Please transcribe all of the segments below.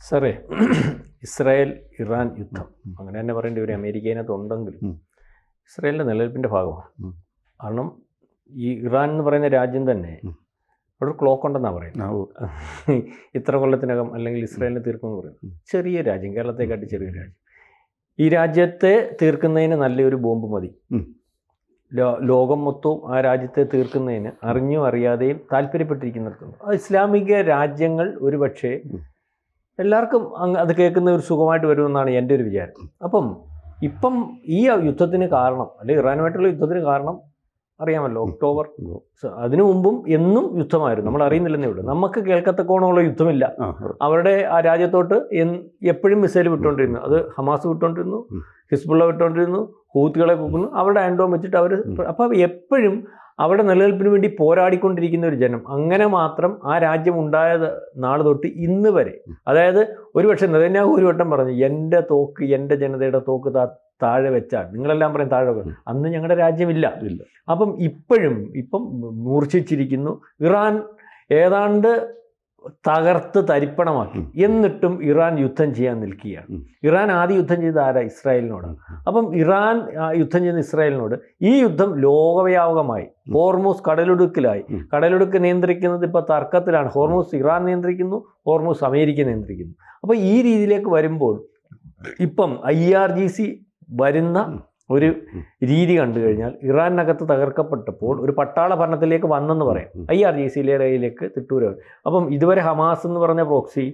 സാറേ, Israel Iran യുദ്ധം അങ്ങനെ തന്നെ പറയേണ്ടി വരും. അമേരിക്കയിനകത്ത് ഉണ്ടെങ്കിലും ഇസ്രായേലിൻ്റെ നിലനിൽപ്പിൻ്റെ ഭാഗമാണ്. കാരണം ഈ ഇറാൻ എന്ന് പറയുന്ന രാജ്യം തന്നെ അവിടെ ഒരു ക്ലോക്ക് ഉണ്ടെന്നാണ് പറയുന്നത്. ഇത്ര കൊല്ലത്തിനകം അല്ലെങ്കിൽ ഇസ്രായേലിനെ തീർക്കുമെന്ന് പറയുന്നത്. ചെറിയ രാജ്യം, കേരളത്തെക്കാട്ടി ചെറിയ രാജ്യം. ഈ രാജ്യത്തെ തീർക്കുന്നതിന് നല്ലൊരു ബോംബ് മതി. ലോകം മൊത്തവും ആ രാജ്യത്തെ തീർക്കുന്നതിന് അറിഞ്ഞോ അറിയാതെയും താല്പര്യപ്പെട്ടിരിക്കുന്നിടത്തുണ്ട്. ഇസ്ലാമിക രാജ്യങ്ങൾ ഒരു പക്ഷേ എല്ലാവർക്കും അത് കേൾക്കുന്ന ഒരു സുഖമായിട്ട് വരുമെന്നാണ് എൻ്റെ ഒരു വിചാരം. ഇപ്പം ഈ യുദ്ധത്തിന് കാരണം, അല്ലെങ്കിൽ ഇറാനുമായിട്ടുള്ള യുദ്ധത്തിന് കാരണം അറിയാമല്ലോ, ഒക്ടോബർ. അതിനു മുമ്പും എന്നും യുദ്ധമായിരുന്നു, നമ്മൾ അറിയുന്നില്ലെന്നേ ഉള്ളൂ. നമുക്ക് കേൾക്കത്തക്കോണമുള്ള യുദ്ധമില്ല. അവരുടെ ആ രാജ്യത്തോട്ട് എപ്പോഴും മിസൈൽ വിട്ടുകൊണ്ടിരുന്നു. അത് ഹമാസ് വിട്ടുകൊണ്ടിരുന്നു, ഹിസ്ബുള്ള വിട്ടുകൊണ്ടിരുന്നു, ഹൂത്തികളെ കൊക്കുന്നു, അവരുടെ ആൻഡോം വെച്ചിട്ട് അവർ. അപ്പം എപ്പോഴും അവിടെ നിലനിൽപ്പിന് വേണ്ടി പോരാടിക്കൊണ്ടിരിക്കുന്ന ഒരു ജനം. അങ്ങനെ മാത്രം ആ രാജ്യം ഉണ്ടായത് നാൾ തൊട്ട് ഇന്ന് വരെ. അതായത് ഒരുപക്ഷെ നെതന്യാഹു ഒരു വട്ടം പറഞ്ഞു, എൻ്റെ തോക്ക്, എൻ്റെ ജനതയുടെ തോക്ക് താഴെ വെച്ചാൽ, നിങ്ങളെല്ലാം പറയും താഴെ വെക്കണം, അന്ന് ഞങ്ങളുടെ രാജ്യമില്ല. അപ്പം ഇപ്പം മൂർച്ഛിച്ചിരിക്കുന്നു. ഇറാൻ ഏതാണ്ട് തകർത്ത് തരിപ്പണമാക്കി. എന്നിട്ടും ഇറാൻ യുദ്ധം ചെയ്യാൻ നിൽക്കുകയാണ്. ഇറാൻ ആദ്യം യുദ്ധം ചെയ്ത ആരാ? ഇസ്രായേലിനോടാണ്. ഇറാൻ യുദ്ധം ചെയ്യുന്ന ഇസ്രായേലിനോട് ഈ യുദ്ധം ലോകവ്യാപകമായി. ഹോർമൂസ് കടലിടുക്കിലായി. കടലിടുക്ക് നിയന്ത്രിക്കുന്നത് ഇപ്പോൾ തർക്കത്തിലാണ്. ഹോർമൂസ് ഇറാൻ നിയന്ത്രിക്കുന്നു, ഹോർമൂസ് അമേരിക്ക നിയന്ത്രിക്കുന്നു. അപ്പോൾ ഈ രീതിയിലേക്ക് വരുമ്പോൾ ഇപ്പം IRGC വരുന്ന ഒരു രീതി കണ്ടു കഴിഞ്ഞാൽ, ഇറാനകത്ത് തകർക്കപ്പെട്ടപ്പോൾ ഒരു പട്ടാള ഭരണത്തിലേക്ക് വന്നെന്ന് പറയാം. IRGCയുടെ ഇടയിലേക്ക് തിട്ടൂരാണ്. ഇതുവരെ ഹമാസ് എന്ന് പറഞ്ഞ പ്രോക്സി,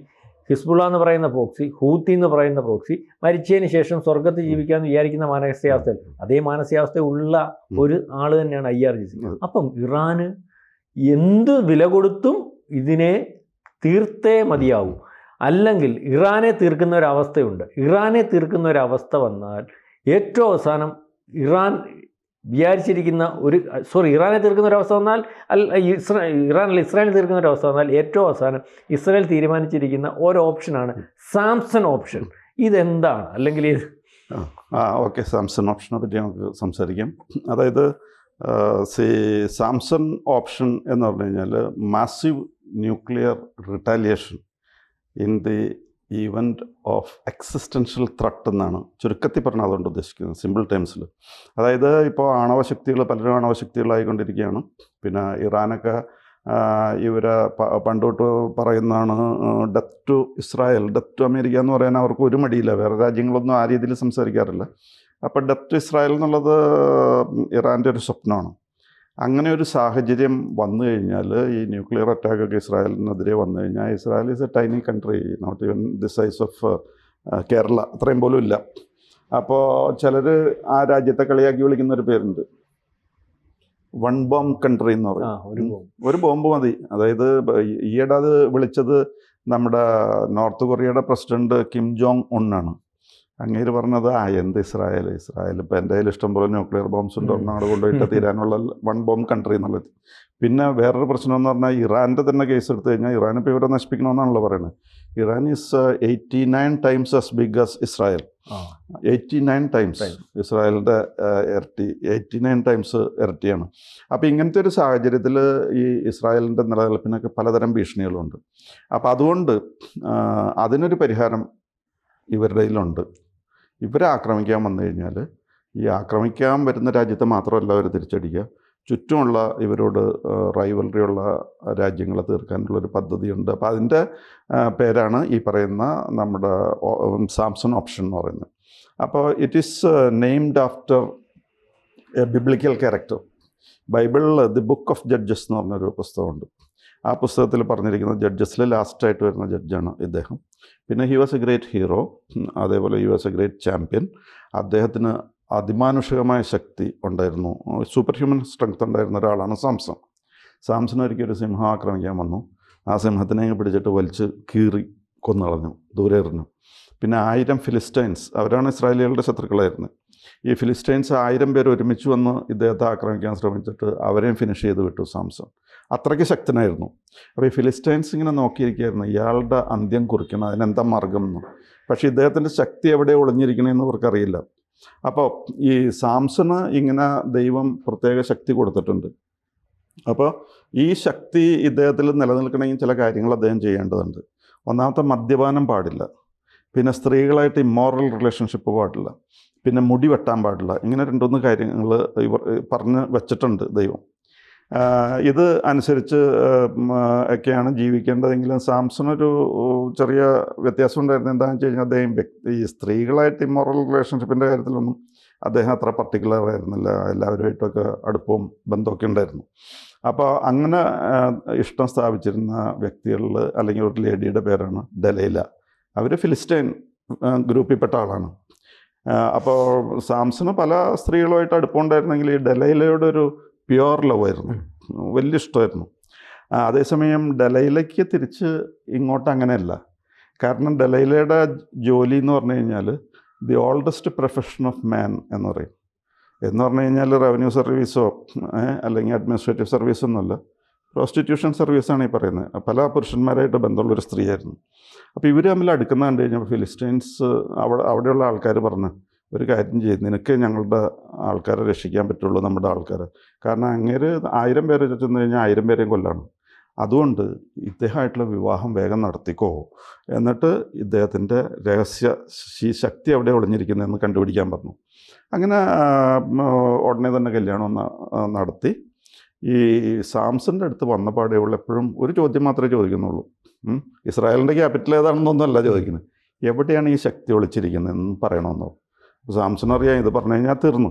ഹിസ്ബുള്ള എന്ന് പറയുന്ന പ്രോക്സി, ഹൂത്തി എന്ന് പറയുന്ന പ്രോക്സി മരിച്ചതിന് ശേഷം സ്വർഗത്ത് ജീവിക്കാമെന്ന് വിചാരിക്കുന്ന മാനസികാവസ്ഥയിൽ, അതേ മാനസികാവസ്ഥ ഉള്ള ഒരു ആൾ തന്നെയാണ് IRGC. ഇറാന് എന്ത് വില കൊടുത്തും ഇതിനെ തീർത്തേ മതിയാവും. അല്ലെങ്കിൽ ഇറാനെ തീർക്കുന്ന ഒരവസ്ഥയുണ്ട്. ഇറാനെ തീർക്കുന്ന ഒരവസ്ഥ വന്നാൽ ഏറ്റവും അവസാനം ഇറാനെ തീർക്കുന്ന ഒരവസ്ഥ വന്നാൽ, ഇസ്രായേലിനെ തീർക്കുന്ന ഒരവസ്ഥ വന്നാൽ ഏറ്റവും അവസാനം ഇസ്രായേൽ തീരുമാനിച്ചിരിക്കുന്ന ഒരു ഓപ്ഷനാണ് സാംസൺ ഓപ്ഷൻ. ഇതെന്താണ്? അല്ലെങ്കിൽ ഓക്കെ, സാംസൺ ഓപ്ഷനെ പറ്റി നമുക്ക് സംസാരിക്കാം. അതായത് സാംസൺ ഓപ്ഷൻ എന്ന് പറഞ്ഞു കഴിഞ്ഞാൽ massive nuclear retaliation in the event of existential threat എന്നാണ് ചുരുക്കത്തിൽ പറഞ്ഞാൽ അതുകൊണ്ട് ഉദ്ദേശിക്കുന്നത്, സിമ്പിൾ ടേംസിൽ. അതായത് ഇപ്പോൾ പലരും ആണവശക്തികളായിക്കൊണ്ടിരിക്കുകയാണ്. പിന്നെ ഇറാനൊക്കെ ഇവരെ പണ്ടോട്ട് പറയുന്നതാണ് death to Israel, death to America എന്ന് പറയാൻ അവർക്ക് ഒരു മടിയില്ല. വേറെ രാജ്യങ്ങളൊന്നും ആ രീതിയിൽ സംസാരിക്കാറില്ല. അപ്പോൾ ഡെത്ത് ടു ഇസ്രായേൽ എന്നുള്ളത് ഇറാൻ്റെ ഒരു സ്വപ്നമാണ്. അങ്ങനെ ഒരു സാഹചര്യം വന്നു കഴിഞ്ഞാൽ, ഈ ന്യൂക്ലിയർ അറ്റാക്കൊക്കെ ഇസ്രായേലിനെതിരെ വന്നു കഴിഞ്ഞാൽ, Israel is a tiny country, not even the size of Kerala, അത്രയും പോലും ഇല്ല. അപ്പോൾ ചിലർ ആ രാജ്യത്തെ കളിയാക്കി വിളിക്കുന്ന ഒരു പേരുണ്ട്, വൺ ബോംബ് കൺട്രി എന്ന് പറയും. ഒരു ബോംബ് മതി. അതായത് ഈയിടെ അത് വിളിച്ചത് നമ്മുടെ നോർത്ത് കൊറിയയുടെ പ്രസിഡന്റ് കിം ജോങ് ഉണ്ണാണ്. അങ്ങേര് പറഞ്ഞത് എന്ത് ഇസ്രായേൽ ഇപ്പോൾ എൻ്റെ കയ്യിൽ ഇഷ്ടംപോലെ ന്യൂക്ലിയർ ബോംബ്സ് ഉണ്ട്, ഒന്നാട് കൊണ്ടുപോയിട്ട് തീരാനുള്ള വൺ ബോംബ് കൺട്രി എന്നുള്ളത്. പിന്നെ വേറൊരു പ്രശ്നം എന്ന് പറഞ്ഞാൽ, ഇറാൻ്റെ തന്നെ കേസ് എടുത്തു കഴിഞ്ഞാൽ, ഇറാൻ ഇപ്പോൾ ഇവരെ നശിപ്പിക്കണമെന്നാണല്ലോ പറയുന്നത്. Iran is 89 times as big as Israel. 89 times ഇസ്രായേലിൻ്റെ ഇരട്ടി, 89 times ഇരട്ടിയാണ്. അപ്പോൾ ഇങ്ങനത്തെ ഒരു സാഹചര്യത്തിൽ ഈ ഇസ്രായേലിൻ്റെ നിലനിൽപ്പിനൊക്കെ പലതരം ഭീഷണികളുണ്ട്. അപ്പോൾ അതുകൊണ്ട് അതിനൊരു പരിഹാരം ഇവരുടെ കയ്യിലുണ്ട്. ഇവരെ ആക്രമിക്കാൻ വന്നു കഴിഞ്ഞാൽ, ഈ ആക്രമിക്കാൻ വരുന്ന രാജ്യത്തെ മാത്രമല്ല അവർ തിരിച്ചടിക്കുക, ചുറ്റുമുള്ള ഇവരോട് റൈവലറിയുള്ള രാജ്യങ്ങളെ തീർക്കാനുള്ളൊരു പദ്ധതിയുണ്ട്. അപ്പോൾ അതിൻ്റെ പേരാണ് ഈ പറയുന്ന നമ്മുടെ സാംസൺ ഓപ്ഷൻ എന്ന് പറയുന്നത്. അപ്പോൾ it is named after A biblical character. ബൈബിളിൽ ദി ബുക്ക് ഓഫ് ജഡ്ജസ് എന്ന് പറഞ്ഞൊരു പുസ്തകമുണ്ട്. ആ പുസ്തകത്തിൽ പറഞ്ഞിരിക്കുന്ന ജഡ്ജസിൽ ലാസ്റ്റായിട്ട് വരുന്ന ജഡ്ജാണ് ഇദ്ദേഹം. പിന്നെ he was a great hero, അതേപോലെ he was a great champion. അദ്ദേഹത്തിന് അതിമാനുഷികമായ ശക്തി ഉണ്ടായിരുന്നു, സൂപ്പർ ഹ്യൂമൻ സ്ട്രെങ്ത് ഉണ്ടായിരുന്ന ഒരാളാണ് സാംസൺ. ഒരിക്കൽ ഒരു സിംഹം ആക്രമിക്കാൻ വന്നു. ആ സിംഹത്തിനെ പിടിച്ചിട്ട് വലിച്ച് കീറി കൊന്നുകളഞ്ഞു, ദൂരെ എറിഞ്ഞു. പിന്നെ 1000 ഫിലിസ്റ്റൈൻസ്, അവരാണ് ഇസ്രായേലികളുടെ ശത്രുക്കളായിരുന്നത്. ഈ ഫിലിസ്റ്റൈൻസ് 1000 പേർ ഒരുമിച്ച് വന്ന് ഇദ്ദേഹത്തെ ആക്രമിക്കാൻ ശ്രമിച്ചിട്ട് അവരെയും ഫിനിഷ് ചെയ്ത് വിട്ടു സാംസൺ. അത്രയ്ക്ക് ശക്തനായിരുന്നു. അപ്പോൾ ഈ ഫിലിസ്റ്റൈൻസ് ഇങ്ങനെ നോക്കിയിരിക്കുകയായിരുന്നു, ഇയാളുടെ അന്ത്യം കുറിക്കണം, അതിനെന്താ മാർഗം എന്ന്. പക്ഷേ ഇദ്ദേഹത്തിൻ്റെ ശക്തി എവിടെ ഒളിഞ്ഞിരിക്കണമെന്ന് അവർക്കറിയില്ല. അപ്പോൾ ഈ സാംസണ് ഇങ്ങനെ ദൈവം പ്രത്യേക ശക്തി കൊടുത്തിട്ടുണ്ട്. അപ്പോൾ ഈ ശക്തി ഇദ്ദേഹത്തിൽ നിലനിൽക്കണമെങ്കിൽ ചില കാര്യങ്ങൾ അദ്ദേഹം ചെയ്യേണ്ടതുണ്ട്. ഒന്നാമത്തെ മദ്യപാനം പാടില്ല, പിന്നെ സ്ത്രീകളായിട്ട് ഇമ്മോറൽ റിലേഷൻഷിപ്പ് പാടില്ല, പിന്നെ മുടി വെട്ടാൻ പാടില്ല. ഇങ്ങനെ 2-3 കാര്യങ്ങൾ ഇവർ പറഞ്ഞ് വെച്ചിട്ടുണ്ട് ദൈവം. ഇത് അനുസരിച്ച് ഒക്കെയാണ് ജീവിക്കേണ്ടതെങ്കിലും സാംസണൊരു ചെറിയ വ്യത്യാസം ഉണ്ടായിരുന്നു. എന്താണെന്ന് വെച്ച് കഴിഞ്ഞാൽ അദ്ദേഹം ഈ സ്ത്രീകളായിട്ട് ഇമ്മോറൽ റിലേഷൻഷിപ്പിൻ്റെ കാര്യത്തിലൊന്നും അദ്ദേഹം അത്ര പർട്ടിക്കുലർ ആയിരുന്നില്ല. എല്ലാവരുമായിട്ടൊക്കെ അടുപ്പവും ബന്ധമൊക്കെ ഉണ്ടായിരുന്നു. അപ്പോൾ അങ്ങനെ ഇഷ്ടം സ്ഥാപിച്ചിരുന്ന വ്യക്തികളിൽ അല്ലെങ്കിൽ ഒരു ലേഡിയുടെ പേരാണ് ഡലൈല. അവർ ഫിലിസ്റ്റൈൻ ഗ്രൂപ്പിൽപ്പെട്ട ആളാണ്. അപ്പോൾ സാംസണ് പല സ്ത്രീകളുമായിട്ട് അടുപ്പമുണ്ടായിരുന്നെങ്കിൽ ഈ ഡലൈലയുടെ ഒരു പ്യുവർ ലവ് ആയിരുന്നു, വലിയ ഇഷ്ടമായിരുന്നു. അതേസമയം ഡലൈലയ്ക്ക് തിരിച്ച് ഇങ്ങോട്ട് അങ്ങനെയല്ല. കാരണം ഡലൈലയുടെ ജോലി എന്ന് പറഞ്ഞു കഴിഞ്ഞാൽ ദി ഓൾഡസ്റ്റ് പ്രൊഫഷൻ ഓഫ് മാൻ എന്ന് പറയും. എന്ന് പറഞ്ഞു കഴിഞ്ഞാൽ റവന്യൂ സർവീസോ അല്ലെങ്കിൽ അഡ്മിനിസ്ട്രേറ്റീവ് സർവീസൊന്നുമല്ല, പ്രോസ്റ്റിറ്റ്യൂഷൻ സർവീസാണ് ഈ പറയുന്നത്. പല പുരുഷന്മാരായിട്ട് ബന്ധമുള്ളൊരു സ്ത്രീയായിരുന്നു. അപ്പോൾ ഇവർ തമ്മിൽ അടുക്കുന്ന കണ്ടു കഴിഞ്ഞപ്പോൾ ഫിലിസ്റ്റൈൻസ് അവിടെയുള്ള ആൾക്കാർ പറഞ്ഞു, ഒരു കാര്യം ചെയ്ത് നിനക്ക് ഞങ്ങളുടെ ആൾക്കാരെ രക്ഷിക്കാൻ പറ്റുള്ളൂ, നമ്മുടെ ആൾക്കാരെ. കാരണം അങ്ങേര് 1000 പേരെ ചെന്ന് കഴിഞ്ഞാൽ 1000 പേരെയും കൊല്ലാണ്. അതുകൊണ്ട് ഇദ്ദേഹമായിട്ടുള്ള വിവാഹം വേഗം നടത്തിക്കോ, എന്നിട്ട് ഇദ്ദേഹത്തിൻ്റെ ശക്തി എവിടെ ഒളിഞ്ഞിരിക്കുന്നതെന്ന് കണ്ടുപിടിക്കാൻ പറഞ്ഞു. അങ്ങനെ ഉടനെ തന്നെ കല്യാണം നടത്തി. ഈ സാംസൻ്റെ അടുത്ത് വന്നപാടെ ഉള്ള എപ്പോഴും ഒരു ചോദ്യം മാത്രമേ ചോദിക്കുന്നുള്ളൂ. ഇസ്രായേലിൻ്റെ ക്യാപിറ്റൽ ഏതാണെന്നൊന്നുമല്ല ചോദിക്കുന്നത്, എവിടെയാണ് ഈ ശക്തി ഒളിച്ചിരിക്കുന്നതെന്ന് പറയണമെന്നോ. സാംസൺ അറിയാം ഇത് പറഞ്ഞു കഴിഞ്ഞാൽ തീർന്നു.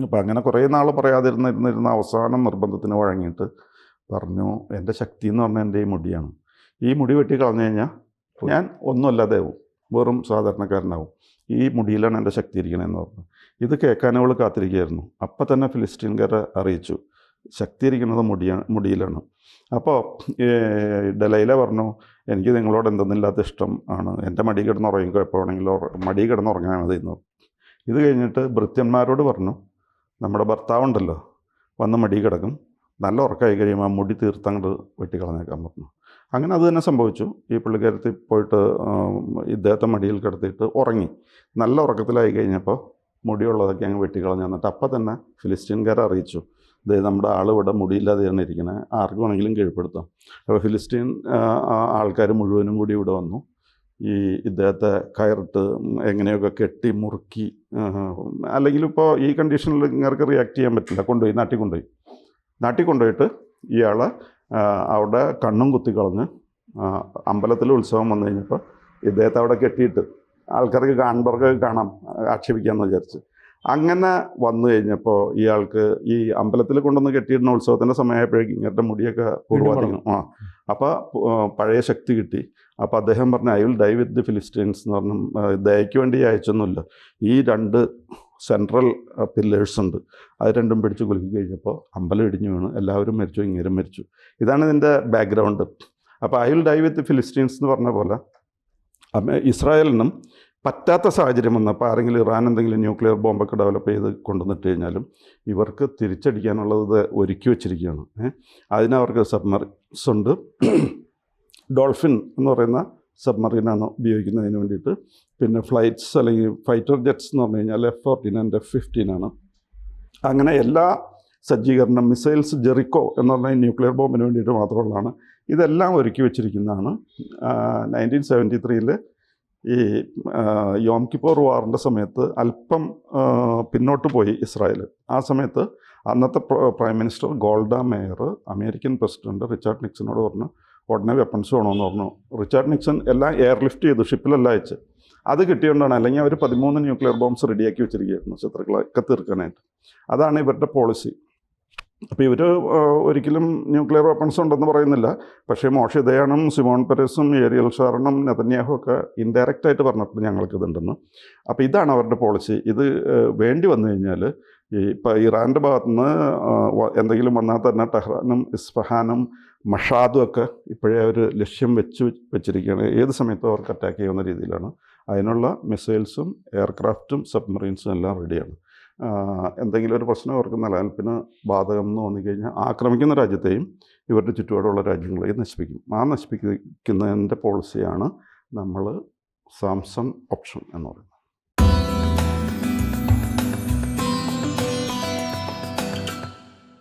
അപ്പം അങ്ങനെ കുറേ നാൾ പറയാതിരുന്നിരുന്ന അവസാനം നിർബന്ധത്തിന് വഴങ്ങിയിട്ട് പറഞ്ഞു, എൻ്റെ ശക്തി എന്ന് പറഞ്ഞാൽ എൻ്റെ ഈ മുടിയാണ്. ഈ മുടി വെട്ടി കളഞ്ഞു കഴിഞ്ഞാൽ ഞാൻ ഒന്നുമല്ലാതാവും, വെറും സാധാരണക്കാരനാവും. ഈ മുടിയിലാണ് എൻ്റെ ശക്തി ഇരിക്കണമെന്ന് പറഞ്ഞു. ഇത് കേൾക്കാൻ അവൾ കാത്തിരിക്കുകയായിരുന്നു. അപ്പം തന്നെ ഫിലിസ്റ്റീൻകാരെ അറിയിച്ചു, ശക്തി ഇരിക്കുന്നത് മുടിയിലാണ്. അപ്പോൾ ഡലൈല പറഞ്ഞു, എനിക്ക് നിങ്ങളോട് എന്തെന്നില്ലാത്ത ഇഷ്ടം ആണ്, എൻ്റെ മടി കിടന്നുറങ്ങിക്കോ, എപ്പോൾ വേണമെങ്കിലും മടി കിടന്നുറങ്ങാൻ മതി എന്ന് പറഞ്ഞു. ഇത് കഴിഞ്ഞിട്ട് ഭൃത്യന്മാരോട് പറഞ്ഞു, നമ്മുടെ ഭർത്താവുണ്ടല്ലോ വന്ന് മടി കിടക്കും, നല്ല ഉറക്കമായി കഴിയുമ്പോൾ ആ മുടി തീർത്തങ്ങോട്ട് വെട്ടിക്കളഞ്ഞേക്കാൻ പറഞ്ഞു. അങ്ങനെ അത് തന്നെ സംഭവിച്ചു. ഈ പുള്ളിക്കാരത്തി പോയിട്ട് ഇദ്ദേഹത്തെ മടിയിൽ കിടത്തിയിട്ട് ഉറങ്ങി. നല്ല ഉറക്കത്തിലായി കഴിഞ്ഞപ്പോൾ മുടിയുള്ളതൊക്കെ അങ്ങ് വെട്ടിക്കളഞ്ഞു. എന്നിട്ട് അപ്പം തന്നെ ഫിലിസ്റ്റീൻകാരെ അറിയിച്ചു, ഇത് നമ്മുടെ ആൾ ഇവിടെ മുടിയില്ലാതെയാണ് ഇരിക്കുന്നത്, ആർക്ക് വേണമെങ്കിലും കീഴ്പ്പെടുത്താം. അപ്പോൾ ഫിലിസ്റ്റീൻ ആൾക്കാർ മുഴുവനും കൂടി ഇവിടെ വന്നു. ഈ ഇദ്ദേഹത്തെ കയറിട്ട് എങ്ങനെയൊക്കെ കെട്ടി മുറുക്കി, അല്ലെങ്കിൽ ഇപ്പോൾ ഈ കണ്ടീഷനിൽ ഇങ്ങനെ റിയാക്ട് ചെയ്യാൻ പറ്റില്ല, നാട്ടിൽ കൊണ്ടുപോയിട്ട് ഇയാളെ അവിടെ കണ്ണും കുത്തിക്കളഞ്ഞ് അമ്പലത്തിൽ ഉത്സവം വന്നു കഴിഞ്ഞപ്പോൾ ഇദ്ദേഹത്തെ അവിടെ കെട്ടിയിട്ട് ആൾക്കാർക്ക് കാണുന്നവർക്ക് കാണാം, ആക്ഷേപിക്കാമെന്ന് വിചാരിച്ച്. അങ്ങനെ വന്നു കഴിഞ്ഞപ്പോൾ ഇയാൾക്ക് ഈ അമ്പലത്തിൽ കൊണ്ടുവന്ന് കെട്ടിയിടുന്ന ഉത്സവത്തിൻ്റെ സമയമായപ്പോഴേക്കും ഇങ്ങനത്തെ മുടിയൊക്കെ പൂർവാധികം അപ്പോൾ പഴയ ശക്തി കിട്ടി. അപ്പോൾ അദ്ദേഹം പറഞ്ഞു, I will die with the Philistines എന്ന് പറഞ്ഞു. ദയയ്ക്ക് വേണ്ടി അയച്ചൊന്നുമില്ല, ഈ 2 സെൻട്രൽ പില്ലേഴ്സ് ഉണ്ട്, അത് രണ്ടും പിടിച്ച് കുലുക്കി കഴിഞ്ഞപ്പോൾ അമ്പലം ഇടിഞ്ഞു വീണ് എല്ലാവരും മരിച്ചു, ഇങ്ങേരും മരിച്ചു. ഇതാണ് ഇതിൻ്റെ ബാക്ക്ഗ്രൗണ്ട്. അപ്പോൾ I will die with the Philistines എന്ന് പറഞ്ഞ പോലെ ഇസ്രായേലിനും പറ്റാത്ത സാഹചര്യം വന്നപ്പോൾ ആരെങ്കിലും ഇറാൻ എന്തെങ്കിലും ന്യൂക്ലിയർ ബോംബൊക്കെ ഡെവലപ്പ് ചെയ്ത് കൊണ്ടുവന്നിട്ട് കഴിഞ്ഞാലും ഇവർക്ക് തിരിച്ചടിക്കാനുള്ളത് ഒരുക്കി വെച്ചിരിക്കുകയാണ്. അതിനവർക്ക് സബ്മറീൻസ് ഉണ്ട്. ഡോൾഫിൻ എന്ന് പറയുന്ന സബ്മറീനാണ് ഉപയോഗിക്കുന്നതിന് വേണ്ടിയിട്ട്. പിന്നെ ഫ്ലൈറ്റ്സ് അല്ലെങ്കിൽ ഫൈറ്റർ ജെറ്റ്സ് എന്ന് പറഞ്ഞു കഴിഞ്ഞാൽ F-14 ആൻഡ് F-15 ആണ്. അങ്ങനെ എല്ലാ സജ്ജീകരണം, മിസൈൽസ് ജെറിക്കോ എന്ന് പറഞ്ഞാൽ ന്യൂക്ലിയർ ബോംബിന് വേണ്ടിയിട്ട് മാത്രമുള്ളതാണ്. ഇതെല്ലാം ഒരുക്കി വെച്ചിരിക്കുന്നതാണ്. 1973 ഈ യോം കിപ്പോർ വാറിൻ്റെ സമയത്ത് അല്പം പിന്നോട്ട് പോയി ഇസ്രായേൽ. ആ സമയത്ത് അന്നത്തെ prime minister Golda Meir American president Richard നിക്സണോട് പറഞ്ഞു, ഉടനെ വെപ്പൺസ് വേണമെന്ന് പറഞ്ഞു. റിച്ചാർഡ് നിക്സൺ എല്ലാം എയർലിഫ്റ്റ് ചെയ്തു, ഷിപ്പിലെല്ലാം അയച്ച്. അത് കിട്ടിയോണ്ടാണ്, അല്ലെങ്കിൽ അവർ 13 ന്യൂക്ലിയർ ബോംബ്സ് റെഡിയാക്കി വെച്ചിരിക്കുകയായിരുന്നു ശത്രുക്കളൊക്കെ തീർക്കാനായിട്ട്. അതാണ് ഇവരുടെ പോളിസി. അപ്പോൾ ഇവർ ഒരിക്കലും ന്യൂക്ലിയർ വെപ്പൺസ് ഉണ്ടെന്ന് പറയുന്നില്ല. പക്ഷേ മോഷെ ദയാനും സിമോൺ പെരേസും ഏരിയൽ ഷാറണും നെതന്യാഹും ഒക്കെ ഇൻഡയറക്റ്റായിട്ട് പറഞ്ഞിട്ടുണ്ട് ഞങ്ങൾക്കിതുണ്ടെന്ന്. അപ്പോൾ ഇതാണ് അവരുടെ പോളിസി. ഇത് വേണ്ടി വന്നു കഴിഞ്ഞാൽ ഇപ്പോൾ ഇറാൻ്റെ ഭാഗത്തുനിന്ന് എന്തെങ്കിലും വന്നാൽ തന്നെ ടെഹ്റാനും ഇസ്ഫഹാനും മഷാദും ഒക്കെ ഇപ്പോഴേ അവർ ലക്ഷ്യം വെച്ചിരിക്കുകയാണ്. ഏത് സമയത്തും അവർക്ക് അറ്റാക്ക് ചെയ്യുന്ന രീതിയിലാണ്. അതിനുള്ള മിസൈൽസും എയർക്രാഫ്റ്റും സബ്മറീൻസും എല്ലാം റെഡിയാണ്. എന്തെങ്കിലും ഒരു പ്രശ്നം അവർക്ക് നിലനിൽപ്പിന് ബാധകം എന്ന് തോന്നിക്കഴിഞ്ഞാൽ ആക്രമിക്കുന്ന രാജ്യത്തെയും ഇവരുടെ ചുറ്റുപാടുള്ള രാജ്യങ്ങളെയും നശിപ്പിക്കും. ആ നശിപ്പിക്കുന്നതിൻ്റെ പോളിസിയാണ് നമ്മൾ സാംസൺ ഓപ്ഷൻ എന്ന് പറയുന്നത്.